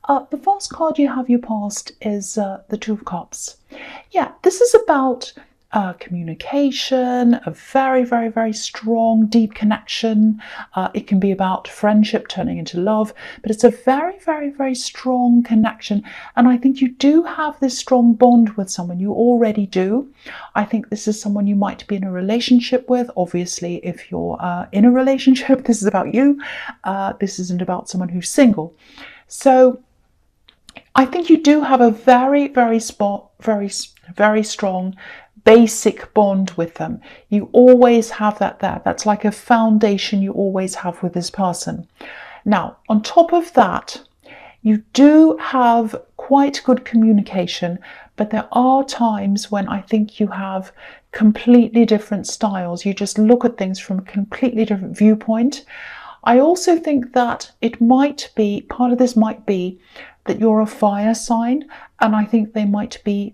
The first card you have your past is the Two of Cups. Yeah, this is about communication, a very, very, very strong, deep connection. It can be about friendship turning into love, but it's a very, very, very strong connection. And I think you do have this strong bond with someone. You already do. I think this is someone you might be in a relationship with. Obviously, if you're in a relationship, this is about you. This isn't about someone who's single. So I think you do have a very, very strong basic bond with them. You always have that there. That's like a foundation you always have with this person. Now, on top of that, you do have quite good communication, but there are times when I think you have completely different styles. You just look at things from a completely different viewpoint. I also think that it might be, part of this might be that you're a fire sign, and I think they might be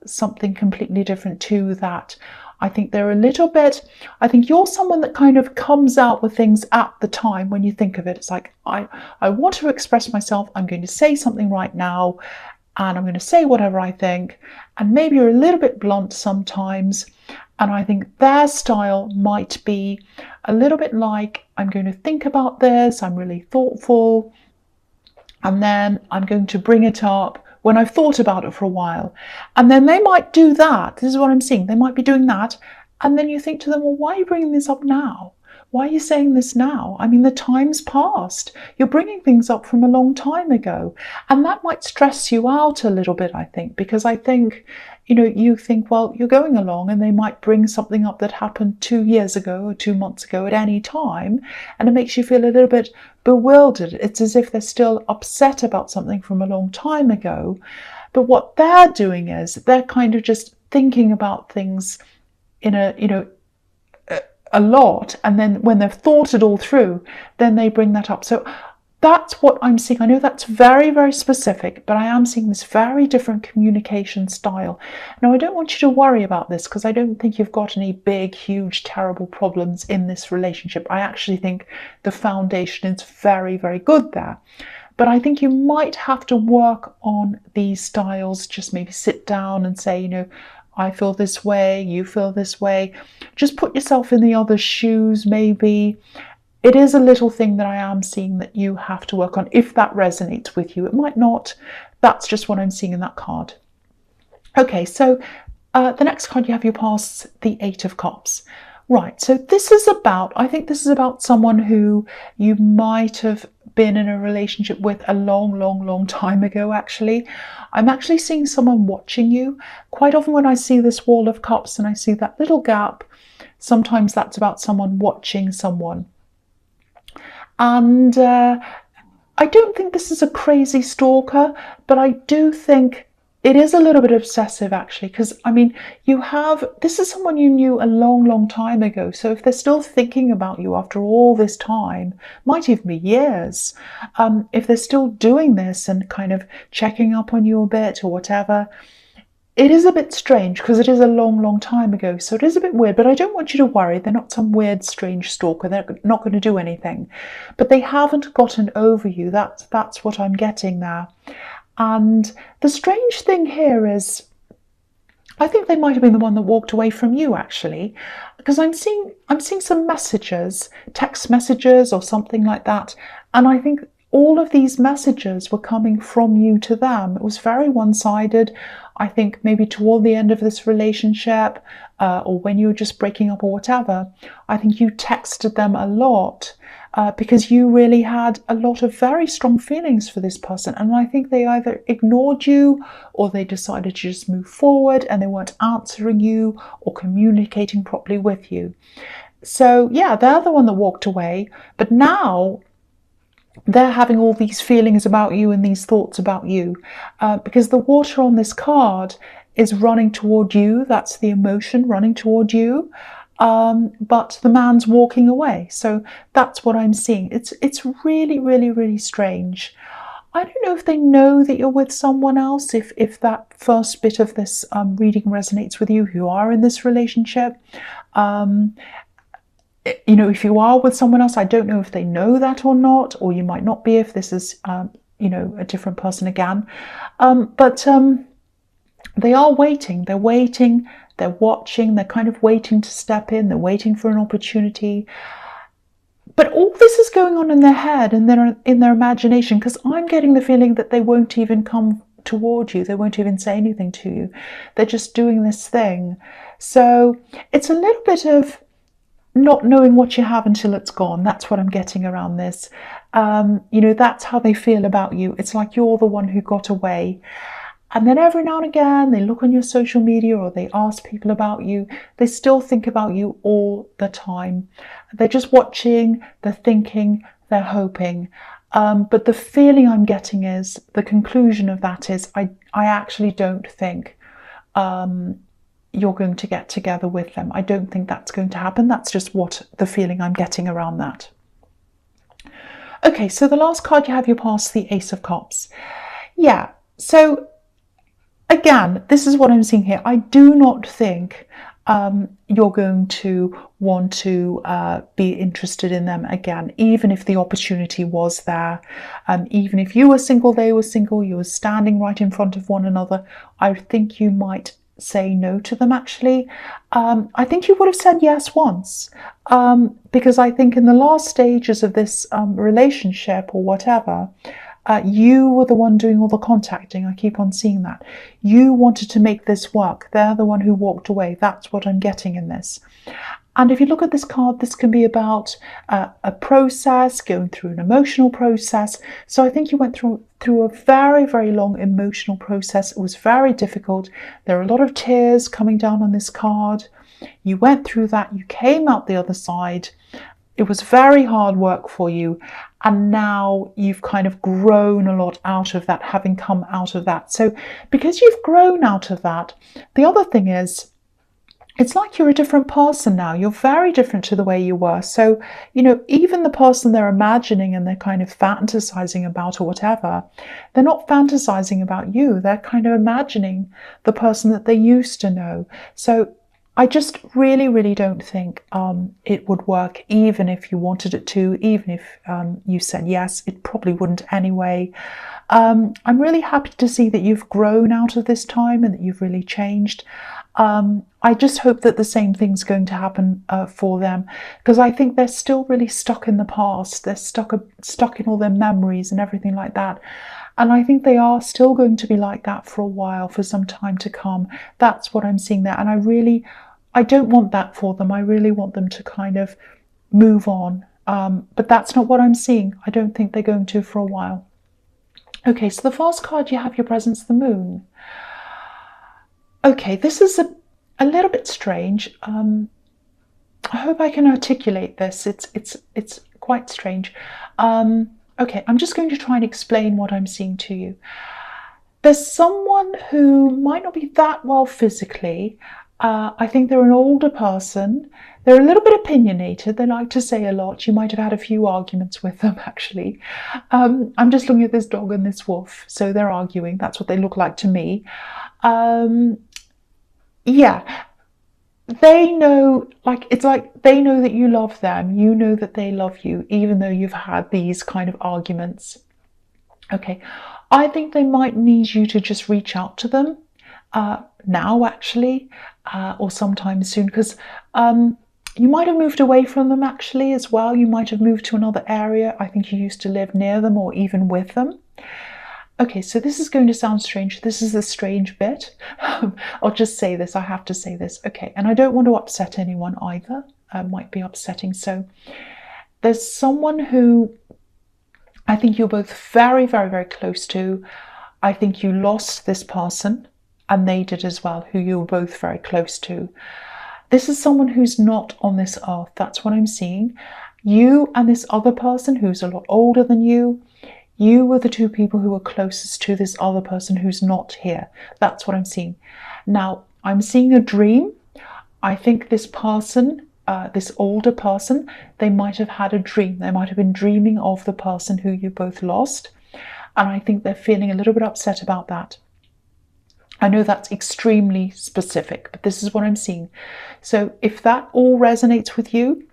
something completely different to that. I think they're a little bit, I think you're someone that kind of comes out with things at the time when you think of it. It's like, I want to express myself, I'm going to say something right now, and I'm going to say whatever I think, and maybe you're a little bit blunt sometimes. And I think their style might be a little bit like, I'm going to think about this, I'm really thoughtful, and then I'm going to bring it up when I've thought about it for a while. And then they might do that. This is what I'm seeing. They might be doing that. And then you think to them, well, why are you bringing this up now? Why are you saying this now? I mean, the time's passed. You're bringing things up from a long time ago. And that might stress you out a little bit, I think, because I think, you think, well, you're going along and they might bring something up that happened 2 years ago or 2 months ago at any time. And it makes you feel a little bit bewildered. It's as if they're still upset about something from a long time ago. But what they're doing is they're kind of just thinking about things in a lot. And then when they've thought it all through, then they bring that up. So that's what I'm seeing. I know that's very, very specific, but I am seeing this very different communication style. Now, I don't want you to worry about this because I don't think you've got any big, huge, terrible problems in this relationship. I actually think the foundation is very, very good there. But I think you might have to work on these styles. Just maybe sit down and say, I feel this way, you feel this way. Just put yourself in the other's shoes, maybe. It is a little thing that I am seeing that you have to work on if that resonates with you. It might not. That's just what I'm seeing in that card. Okay, so the next card you have your past, the Eight of Cups. Right, so I think this is about someone who you might have been in a relationship with a long, long, long time ago, actually. I'm actually seeing someone watching you. Quite often when I see this Wall of Cups and I see that little gap, sometimes that's about someone watching someone. And I don't think this is a crazy stalker, but I do think it is a little bit obsessive, actually, because, I mean, this is someone you knew a long, long time ago. So if they're still thinking about you after all this time, might even be years, if they're still doing this and kind of checking up on you a bit or whatever, it is a bit strange because it is a long, long time ago. So it is a bit weird, but I don't want you to worry. They're not some weird, strange stalker. They're not going to do anything. But they haven't gotten over you. That's what I'm getting there. And the strange thing here is, I think they might have been the one that walked away from you, actually, because I'm seeing some messages, text messages or something like that. And I think all of these messages were coming from you to them. It was very one-sided. I think maybe toward the end of this relationship or when you were just breaking up or whatever, I think you texted them a lot because you really had a lot of very strong feelings for this person. And I think they either ignored you or they decided to just move forward and they weren't answering you or communicating properly with you. So yeah, they're the one that walked away. But now they're having all these feelings about you and these thoughts about you because the water on this card is running toward you. That's the emotion running toward you. But the man's walking away. So that's what I'm seeing. It's really, really, really strange. I don't know if they know that you're with someone else, if that first bit of this reading resonates with you, who are in this relationship. If you are with someone else, I don't know if they know that or not, or you might not be if this is a different person again. But they are waiting. They're waiting. They're watching. They're kind of waiting to step in. They're waiting for an opportunity. But all this is going on in their head and in their imagination, because I'm getting the feeling that they won't even come toward you. They won't even say anything to you. They're just doing this thing. So it's a little bit of not knowing what you have until it's gone. That's what I'm getting around this. That's how they feel about you. It's like you're the one who got away. And then every now and again, they look on your social media or they ask people about you. They still think about you all the time. They're just watching, they're thinking, they're hoping. But the feeling I'm getting is, the conclusion of that is, I actually don't think you're going to get together with them. I don't think that's going to happen. That's just what the feeling I'm getting around that. Okay, so the last card you have, you pass the Ace of Cups. Yeah, so again, this is what I'm seeing here. I do not think you're going to want to be interested in them again, even if the opportunity was there. Even if you were single, they were single, you were standing right in front of one another, I think you might say no to them, actually. I think you would have said yes once, because I think in the last stages of this relationship or whatever, you were the one doing all the contacting. I keep on seeing that. You wanted to make this work. They're the one who walked away. That's what I'm getting in this. And if you look at this card, this can be about a process, going through an emotional process. So I think you went through a very, very long emotional process. It was very difficult. There are a lot of tears coming down on this card. You went through that. You came out the other side. It was very hard work for you. And now you've kind of grown a lot out of that, having come out of that. So because you've grown out of that, the other thing is, it's like you're a different person now. You're very different to the way you were. So, even the person they're imagining and they're kind of fantasizing about or whatever, they're not fantasizing about you. They're kind of imagining the person that they used to know. So I just really, really don't think it would work, even if you wanted it to, even if you said yes. It probably wouldn't anyway. I'm really happy to see that you've grown out of this time and that you've really changed. I just hope that the same thing's going to happen for them, because I think they're still really stuck in the past. They're stuck in all their memories and everything like that. And I think they are still going to be like that for a while, for some time to come. That's what I'm seeing there. And I don't want that for them. I really want them to kind of move on. But that's not what I'm seeing. I don't think they're going to for a while. Okay, so the first card you have, your presence, the Moon. Okay, this is a little bit strange. I hope I can articulate this. It's quite strange. Okay, I'm just going to try and explain what I'm seeing to you. There's someone who might not be that well physically. I think they're an older person. They're a little bit opinionated. They like to say a lot. You might have had a few arguments with them, actually. I'm just looking at this dog and this wolf. So they're arguing. That's what they look like to me. Yeah. They know, it's like they know that you love them. You know that they love you, even though you've had these kind of arguments. Okay. I think they might need you to just reach out to them now, actually, or sometime soon, because you might have moved away from them, actually, as well. You might have moved to another area. I think you used to live near them or even with them. Okay, so this is going to sound strange. This is the strange bit. I'll just say this. I have to say this. Okay, and I don't want to upset anyone either. Might be upsetting. So there's someone who I think you're both very, very, very close to. I think you lost this person, and they did as well, who you were both very close to. This is someone who's not on this earth. That's what I'm seeing. You and this other person who's a lot older than you, you were the two people who were closest to this other person who's not here. That's what I'm seeing. Now, I'm seeing a dream. I think this person, this older person, they might have had a dream. They might have been dreaming of the person who you both lost. And I think they're feeling a little bit upset about that. I know that's extremely specific, but this is what I'm seeing. So if that all resonates with you,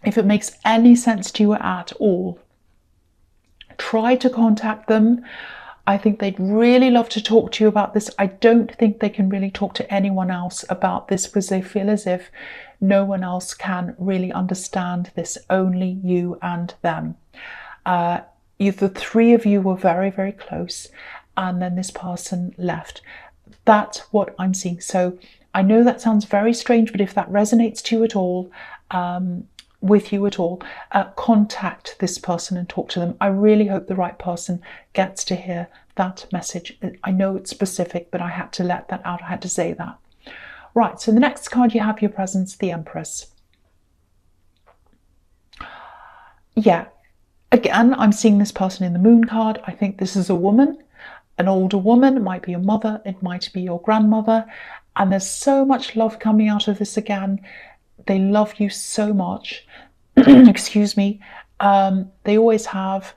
if it makes any sense to you at all, Try to contact them. I think they'd really love to talk to you about this. I don't think they can really talk to anyone else about this because they feel as if no one else can really understand this, only you and them. The three of you were very, very close, and then this person left. That's what I'm seeing. So I know that sounds very strange, but if that resonates to you at all, with you at all, contact this person and talk to them. I really hope the right person gets to hear that message. I know it's specific, but I had to let that out. I had to say that. Right, so the next card you have your presence, the Empress. Yeah, again, I'm seeing this person in the Moon card. I think this is a woman, an older woman. It might be your mother, it might be your grandmother. And there's so much love coming out of this again. They love you so much. Excuse me. They always have.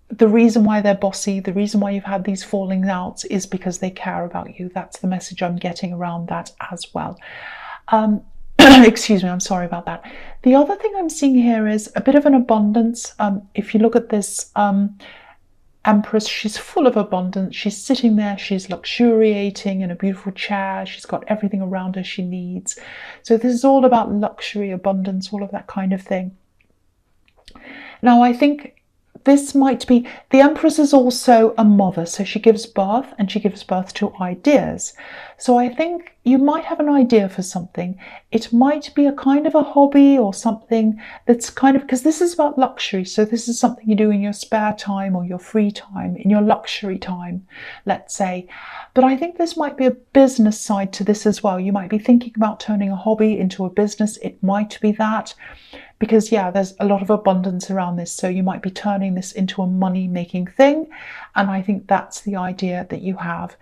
The reason why they're bossy, the reason why you've had these fallings out is because they care about you. That's the message I'm getting around that as well. Excuse me, I'm sorry about that. The other thing I'm seeing here is a bit of an abundance. If you look at this Empress, she's full of abundance. She's sitting there, she's luxuriating in a beautiful chair. She's got everything around her she needs. So this is all about luxury, abundance, all of that kind of thing. Now, I think this might be, the Empress is also a mother, so she gives birth, and she gives birth to ideas. So I think you might have an idea for something. It might be a kind of a hobby or something that's kind of, because this is about luxury, so this is something you do in your spare time or your free time, in your luxury time, let's say. But I think this might be a business side to this as well. You might be thinking about turning a hobby into a business. It might be that. Because, yeah, there's a lot of abundance around this. So you might be turning this into a money-making thing. And I think that's the idea that you have.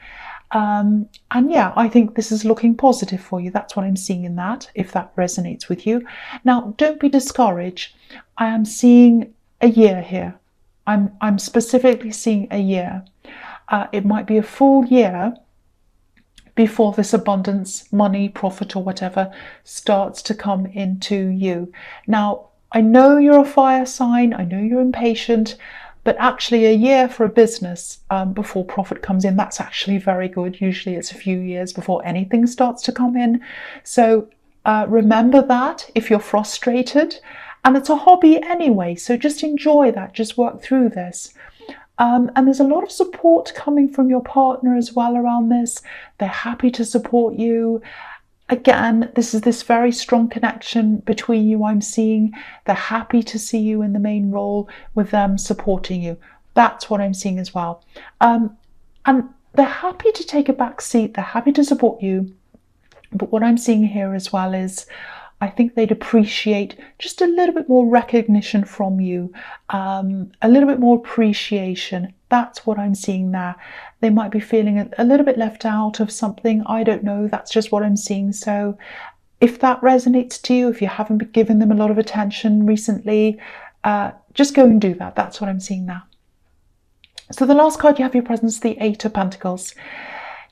And yeah, I think this is looking positive for you. That's what I'm seeing in that, if that resonates with you. Now, don't be discouraged. I am seeing a year here. I'm specifically seeing a year. It might be a full year before this abundance, money, profit, or whatever starts to come into you. Now, I know you're a fire sign, I know you're impatient, but actually a year for a business before profit comes in, that's actually very good. Usually it's a few years before anything starts to come in. So remember that if you're frustrated, and it's a hobby anyway, so just enjoy that, just work through this. And there's a lot of support coming from your partner as well around this. They're happy to support you. Again, this is this very strong connection between you I'm seeing. They're happy to see you in the main role with them supporting you. That's what I'm seeing as well. And they're happy to take a back seat. They're happy to support you. But what I'm seeing here as well is I think they'd appreciate just a little bit more recognition from you, a little bit more appreciation. That's what I'm seeing there. They might be feeling a little bit left out of something. I don't know. That's just what I'm seeing. So if that resonates to you, if you haven't been giving them a lot of attention recently, just go and do that. That's what I'm seeing now. So the last card you have your presence, the Eight of Pentacles.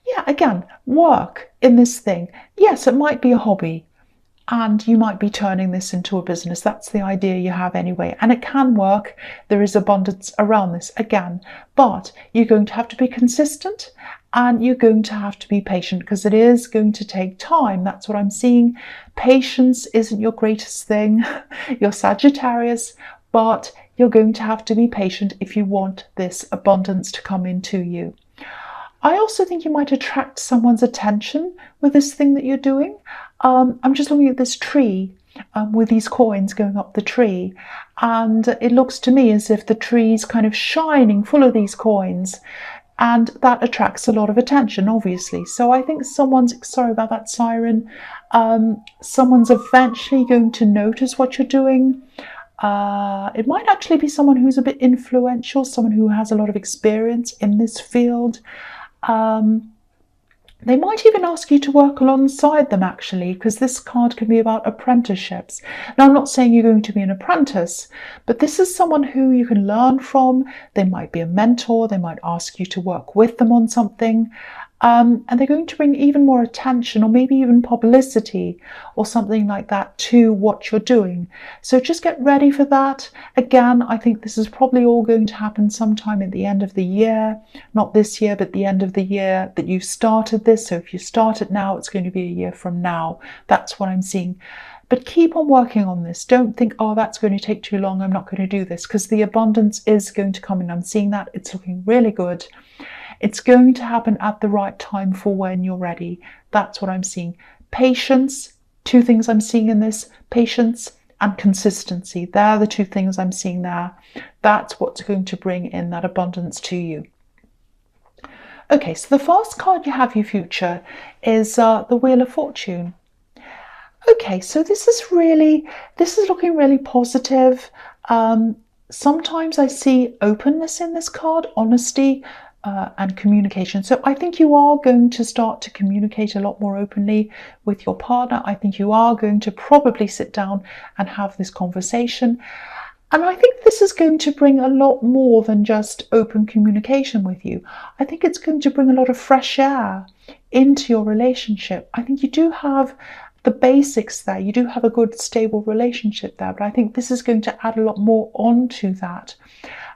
Yeah, again, work in this thing. Yes, it might be a hobby. And you might be turning this into a business. That's the idea you have anyway. And it can work. There is abundance around this again. But you're going to have to be consistent and you're going to have to be patient because it is going to take time. That's what I'm seeing. Patience isn't your greatest thing. You're Sagittarius, but you're going to have to be patient if you want this abundance to come into you. I also think you might attract someone's attention with this thing that you're doing. I'm just looking at this tree with these coins going up the tree, and it looks to me as if the tree's kind of shining full of these coins, and that attracts a lot of attention, obviously. So I think someone's, sorry about that siren, someone's eventually going to notice what you're doing. It might actually be someone who's a bit influential, someone who has a lot of experience in this field. They might even ask you to work alongside them, actually, because this card can be about apprenticeships. Now, I'm not saying you're going to be an apprentice, but this is someone who you can learn from. They might be a mentor. They might ask you to work with them on something. And they're going to bring even more attention or maybe even publicity or something like that to what you're doing. So just get ready for that. Again, I think this is probably all going to happen sometime at the end of the year, not this year, but the end of the year that you started this. So if you start it now, it's going to be a year from now. That's what I'm seeing. But keep on working on this. Don't think, oh, that's going to take too long, I'm not going to do this, because the abundance is going to come in. I'm seeing that. It's looking really good. It's going to happen at the right time for when you're ready. That's what I'm seeing. Patience, two things I'm seeing in this, patience and consistency. They're the two things I'm seeing there. That's what's going to bring in that abundance to you. Okay, so the first card you have, your future, is the Wheel of Fortune. Okay, so this is looking really positive. Sometimes I see openness in this card, honesty, and communication. So I think you are going to start to communicate a lot more openly with your partner. I think you are going to probably sit down and have this conversation. And I think this is going to bring a lot more than just open communication with you. I think it's going to bring a lot of fresh air into your relationship. I think you do have the basics there. You do have a good, stable relationship there. But I think this is going to add a lot more onto that.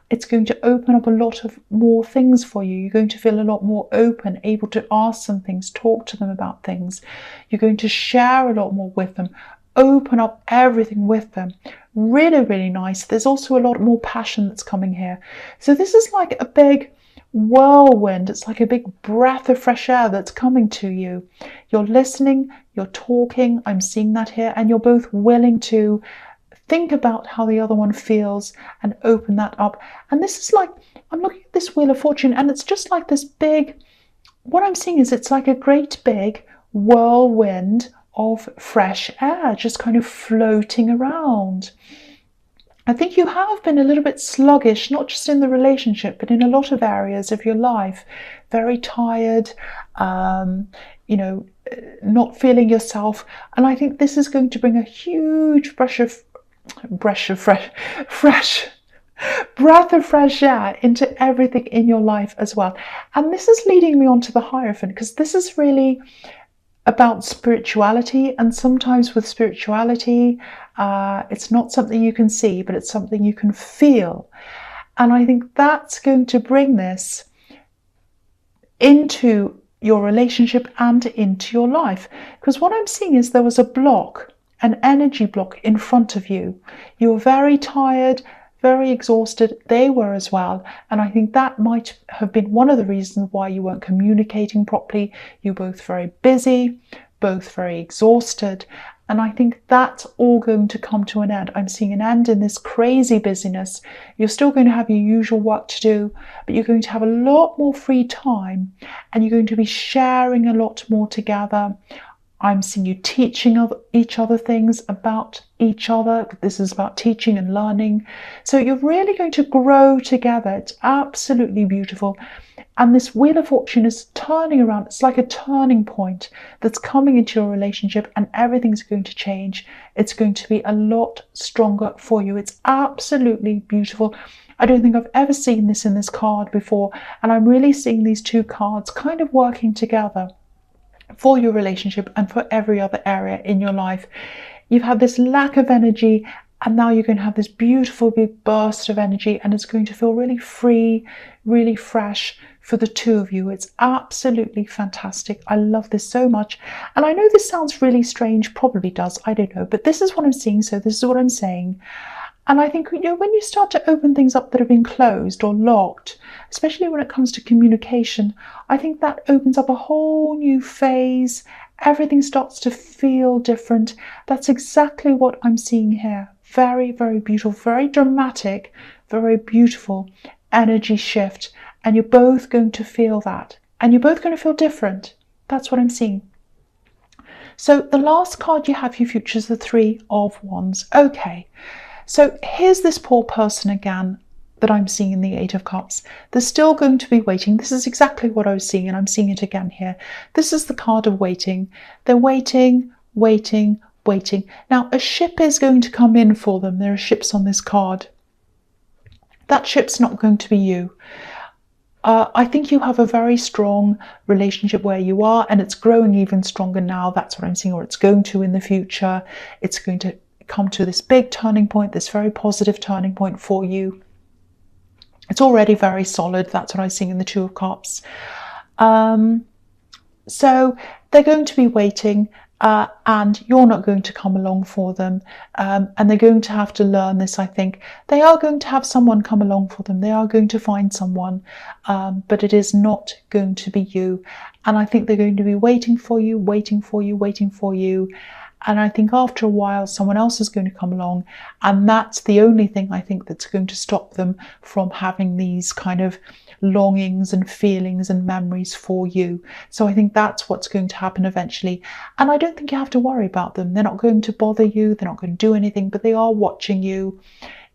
It's going to open up a lot of more things for you. You're going to feel a lot more open, able to ask some things, talk to them about things. You're going to share a lot more with them, open up everything with them. Really, really nice. There's also a lot more passion that's coming here. So this is like a big whirlwind. It's like a big breath of fresh air that's coming to you. You're listening, you're talking. I'm seeing that here. And you're both willing to think about how the other one feels and open that up. And this is like, I'm looking at this Wheel of Fortune, and it's just like this big, what I'm seeing is it's like a great big whirlwind of fresh air just kind of floating around. I think you have been a little bit sluggish, not just in the relationship, but in a lot of areas of your life. Very tired, not feeling yourself. And I think this is going to bring a huge breath of fresh air into everything in your life as well. And this is leading me on to the Hierophant, because this is really about spirituality. And sometimes with spirituality, it's not something you can see, but it's something you can feel. And I think that's going to bring this into your relationship and into your life. Because what I'm seeing is there was a block, an energy block in front of you. You were very tired, very exhausted. They were as well. And I think that might have been one of the reasons why you weren't communicating properly. You're both very busy, both very exhausted. And I think that's all going to come to an end. I'm seeing an end in this crazy busyness. You're still going to have your usual work to do, but you're going to have a lot more free time, and you're going to be sharing a lot more together. I'm seeing you teaching each other things about each other. This is about teaching and learning. So you're really going to grow together. It's absolutely beautiful. And this Wheel of Fortune is turning around. It's like a turning point that's coming into your relationship, and everything's going to change. It's going to be a lot stronger for you. It's absolutely beautiful. I don't think I've ever seen this in this card before. And I'm really seeing these two cards kind of working together for your relationship and for every other area in your life. You've had this lack of energy, and now you're going to have this beautiful big burst of energy, and it's going to feel really free, really fresh for the two of you. It's absolutely fantastic. I love this so much. And I know this sounds really strange, probably does, I don't know, but this is what I'm seeing, so this is what I'm saying. And I think, when you start to open things up that have been closed or locked, especially when it comes to communication, I think that opens up a whole new phase. Everything starts to feel different. That's exactly what I'm seeing here. Very, very beautiful, very dramatic, very beautiful energy shift. And you're both going to feel that. And you're both going to feel different. That's what I'm seeing. So the last card you have, your future, is the Three of Wands. Okay. So here's this poor person again that I'm seeing in the Eight of Cups. They're still going to be waiting. This is exactly what I was seeing, and I'm seeing it again here. This is the card of waiting. They're waiting, waiting, waiting. Now, a ship is going to come in for them. There are ships on this card. That ship's not going to be you. I think you have a very strong relationship where you are, and it's growing even stronger now. That's what I'm seeing, or it's going to in the future. It's going to come to this big turning point, this very positive turning point for you. It's already very solid. That's what I'm seeing in the Two of Cups. So they're going to be waiting, and you're not going to come along for them, and they're going to have to learn this. I think they are going to have someone come along for them. They are going to find someone, but it is not going to be you. And I think they're going to be waiting for you, waiting for you, waiting for you. And I think after a while, someone else is going to come along. And that's the only thing I think that's going to stop them from having these kind of longings and feelings and memories for you. So I think that's what's going to happen eventually. And I don't think you have to worry about them. They're not going to bother you. They're not going to do anything, but they are watching you.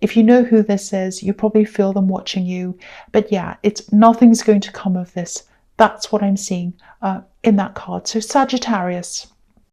If you know who this is, you probably feel them watching you. But yeah, nothing's going to come of this. That's what I'm seeing in that card. So Sagittarius.